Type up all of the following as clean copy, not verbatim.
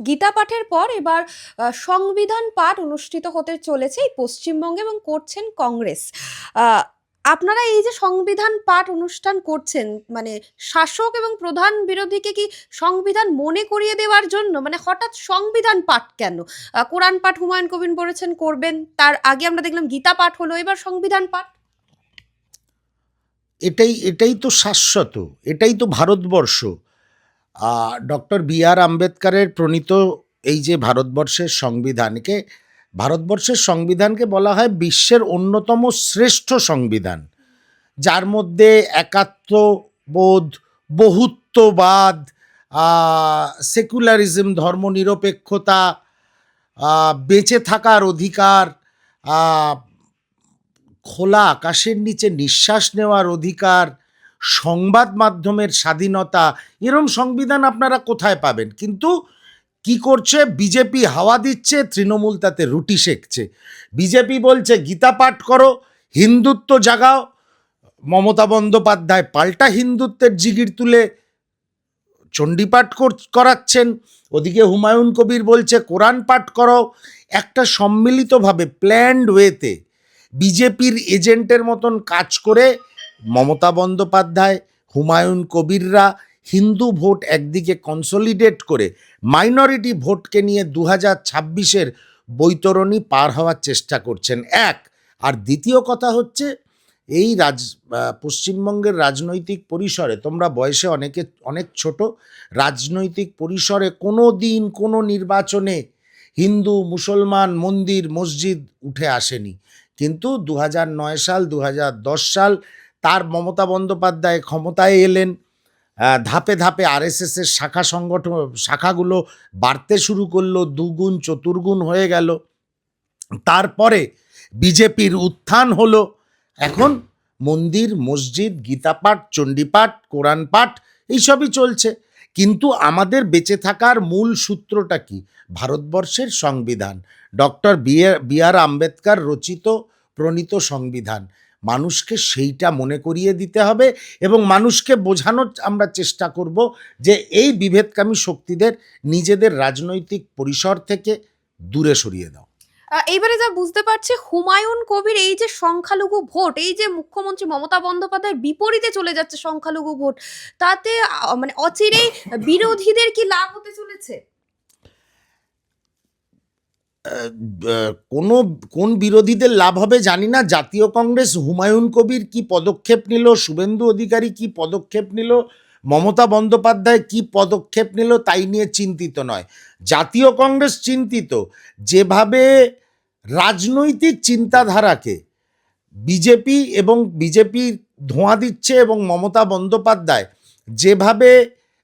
গীতা পাঠের পর এবার সংবিধান পাঠ অনুষ্ঠিত হতে চলেছে এই পশ্চিমবঙ্গে এবং করছেন কংগ্রেস। আহ, আপনারা এই যে সংবিধান পাঠ অনুষ্ঠান করছেন, মানে শাসক এবং প্রধান বিরোধীকে কি সংবিধান মনে করিয়ে দেওয়ার জন্য, মানে হঠাৎ সংবিধান পাঠ কেন? কোরআন পাঠ হুমায়ুন কবির বলেছেন করবেন, তার আগে আমরা দেখলাম গীতা পাঠ হলো, এবার সংবিধান পাঠ। এটাই এটাই তো শাশ্বত, এটাই তো ভারতবর্ষ। ডক্টর বি আর আম্বেদকরের প্রণীত এই যে ভারতবর্ষের সংবিধানকে বলা হয় বিশ্বের অন্যতম শ্রেষ্ঠ সংবিধান, যার মধ্যে একাত্মবোধ, বহুত্ববাদ, সেকুলারিজম, ধর্মনিরপেক্ষতা, বেঁচে থাকার অধিকার, খোলা আকাশের নিচে নিঃশ্বাস নেওয়ার অধিকার, সংবাদ মাধ্যমের স্বাধীনতা, এরম সংবিধান আপনারা কোথায় পাবেন? কিন্তু কি করছে বিজেপি? হাওয়া দিচ্ছে, তৃণমূল তাতে রুটি সেঁকছে। বিজেপি বলছে গীতা পাঠ করো, হিন্দুত্ব জাগাও। মমতা বন্দ্যোপাধ্যায় পাল্টা হিন্দুত্বের জিগির তুলে চণ্ডীপাঠ করাচ্ছেন। ওদিকে হুমায়ুন কবির বলছে কোরআন পাঠ করো। একটা সম্মিলিতভাবে প্ল্যান্ড ওয়েতে বিজেপির এজেন্টের মতন কাজ করে মমতা বন্দ্যোপাধ্যায়, হুমায়ুন কবিররা হিন্দু ভোট একদিকে কনসলিডেট করে মাইনরিটি ভোটকে নিয়ে 2026-এর বৈতরণী পার হওয়ার চেষ্টা করছেন। এক। আর দ্বিতীয় কথা হচ্ছে, এই পশ্চিমবঙ্গের রাজনৈতিক পরিসরে, তোমরা বয়সে অনেক ছোট, রাজনৈতিক পরিসরে কোনো দিন কোনো নির্বাচনে হিন্দু মুসলমান মন্দির মসজিদ উঠে আসেনি। কিন্তু 2009 সাল 2010 সাল তার মমতা বন্দ্যোপাধ্যায় ক্ষমতায় এলেন, ধাপে ধাপে আরএসএসের শাখাগুলো বাড়তে শুরু করলো, দুগুণ চতুর্গুণ হয়ে গেল। তারপরে বিজেপির উত্থান হলো। এখন মন্দির মসজিদ, গীতাপাঠ, চণ্ডীপাঠ, কোরআন পাঠ এইসবই চলছে। কিন্তু আমাদের বেঁচে থাকার মূল সূত্রটা কি? ভারতবর্ষের সংবিধান, ডক্টর বি আর আম্বেদকর রচিত প্রণীত সংবিধান। মানুষকে সেইটা মনে করিয়ে দিতে হবে এবং মানুষকে বোঝানোর আমরা চেষ্টা করব যে এই বিভেদকামী শক্তিদের নিজেদের রাজনৈতিক পরিসর থেকে দূরে সরিয়ে দাও। এইবারে যা বুঝতে পারছি, হুমায়ুন কবির এই যে সংখ্যালঘু ভোট, এই যে মুখ্যমন্ত্রী মমতা বন্দ্যোপাধ্যায়ের বিপরীতে চলে যাচ্ছে সংখ্যালঘু ভোট, তাতে মানে অচিরেই বিরোধীদের কি লাভ হতে চলেছে? কোন বিরোধীদের লাভ হবে জানি না। জাতীয় কংগ্রেস হুমায়ুন কবির কি পদক্ষেপ নিল, শুভেন্দু অধিকারী কি পদক্ষেপ নিল, মমতা বন্দ্যোপাধ্যায় কি পদক্ষেপ নিল তাই নিয়ে চিন্তিত নয়। জাতীয় কংগ্রেস চিন্তিত যেভাবে রাজনৈতিক চিন্তাধারাকে বিজেপি ধোঁয়া দিচ্ছে এবং মমতা বন্দ্যোপাধ্যায় যেভাবে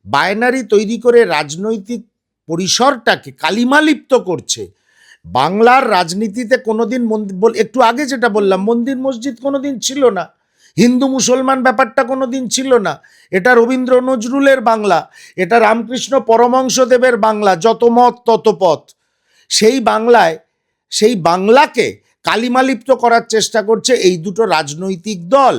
বায়নারি তৈরি করে রাজনৈতিক পরিসরটাকে কালিমালিপ্ত করছে। বাংলার রাজনীতিতে কোনোদিন একটু আগে যেটা বললাম, মন্দির মসজিদ কোনোদিন ছিল না, হিন্দু মুসলমান ব্যাপারটা কোনোদিন ছিল না। এটা রবীন্দ্র নজরুলের বাংলা, এটা রামকৃষ্ণ পরমহংসদেবের বাংলা, যত মত তত পথ। সেই বাংলাকে কালিমালিপ্ত করার চেষ্টা করছে এই দুটো রাজনৈতিক দল।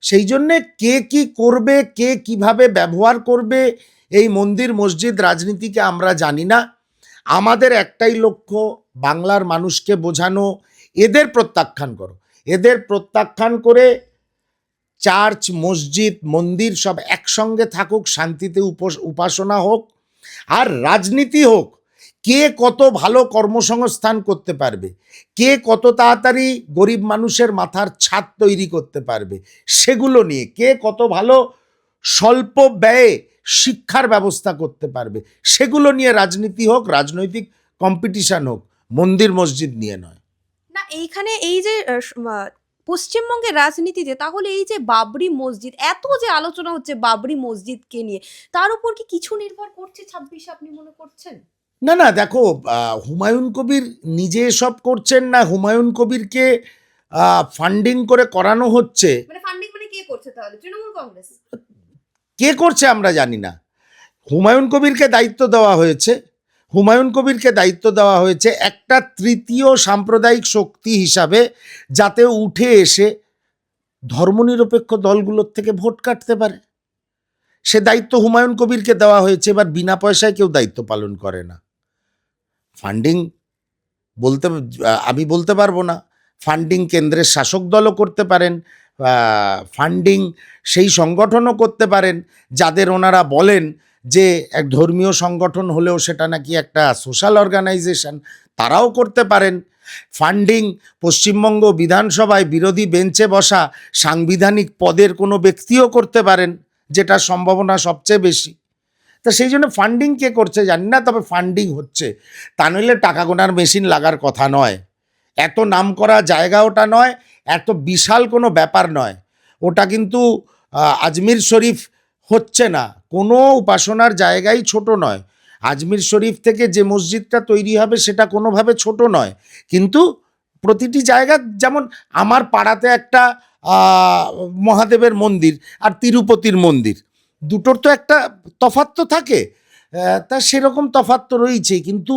সেই জন্যে কে কি করবে, কে কিভাবে ব্যবহার করবে এই মন্দির মসজিদ রাজনীতিকে আমরা জানি না। আমাদের একটাই লক্ষ্য, বাংলার মানুষকে বোঝানো, এদের প্রত্যাখ্যান করো, এদের প্রত্যাখ্যান করে চার্চ মসজিদ মন্দির সব একসঙ্গে থাকুক, শান্তিতে উপাসনা হোক আর রাজনীতি হোক। কে কত ভালো কর্মসংস্থান করতে পারবে, কে কত তাড়াতাড়ি গরিব মানুষের মাথার ছাদ তৈরি করতে পারবে, সেগুলো নিয়ে কে কত ভালো স্বল্প ব্যয়ে শিক্ষার ব্যবস্থা করতে পারবে, সেগুলো নিয়ে রাজনীতি হোক, রাজনৈতিক কম্পিটিশন হোক, মন্দির মসজিদ নিয়ে নয়। না, এইখানে এই যে পশ্চিমবঙ্গের রাজনীতিতে তাহলে এই যে বাবরি মসজিদ, এত যে আলোচনা হচ্ছে বাবরি মসজিদকে নিয়ে, তার উপর কি কিছু নির্ভর করছে 26-এ, আপনি মনে করছেন? না না, দেখো, হুমায়ুন কবির নিজে এসব করছেন না, হুমায়ুন কবিরকে ফান্ডিং করে করানো হচ্ছে। মানে ফান্ডিং মানে কে করছে তাহলে? তৃণমূল কংগ্রেস? কে করছে আমরা জানি না। হুমায়ুন কবিরকে দায়িত্ব দেওয়া হয়েছে একটা তৃতীয় সাম্প্রদায়িক শক্তি হিসাবে, যাতে উঠে এসে ধর্মনিরপেক্ষ দলগুলোর থেকে ভোট কাটতে পারে। সে দায়িত্ব হুমায়ুন কবিরকে দেওয়া হয়েছে, এবার বিনা পয়সায় কেউ দায়িত্ব পালন করে না। ফান্ডিং বলতে আমি বলতে পারবো না, ফান্ডিং কেন্দ্রের শাসক দলও করতে পারেন, ফান্ডিং সেই সংগঠনও করতে পারেন যাদের ওনারা বলেন যে এক ধর্মীয় সংগঠন হলেও সেটা নাকি একটা সোশ্যাল অর্গানাইজেশন, তারাও করতে পারেন। ফান্ডিং পশ্চিমবঙ্গ বিধানসভায় বিরোধী বেঞ্চে বসা সাংবিধানিক পদের কোনো ব্যক্তিও করতে পারেন, যেটা সম্ভাবনা সবচেয়ে বেশি। তা সেই জন্য ফান্ডিং কে করছে জানি না, তবে ফান্ডিং হচ্ছে। তা নইলে টাকা গোনার মেশিন লাগার কথা নয়, এত নাম করা জায়গা ওটা নয়, এত বিশাল কোনো ব্যাপার নয়। ওটা কিন্তু আজমির শরীফ হচ্ছে না, কোনো উপাসনার জায়গাই ছোট নয়। আজমির শরীফ থেকে যে মসজিদটা তৈরি হবে সেটা কোনোভাবে ছোট নয়, কিন্তু প্রতিটি জায়গা, যেমন আমার পাড়াতে একটা মহাদেবের মন্দির আর তিরুপতির মন্দির, দুটোর তো একটা তফাৎ তো থাকে। তা সেরকম তফাৎ তো রয়েছে, কিন্তু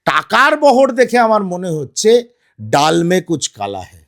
টাকার বহর দেখে আমার মনে হচ্ছে ডাল মে কুছ কালা হ্যায়।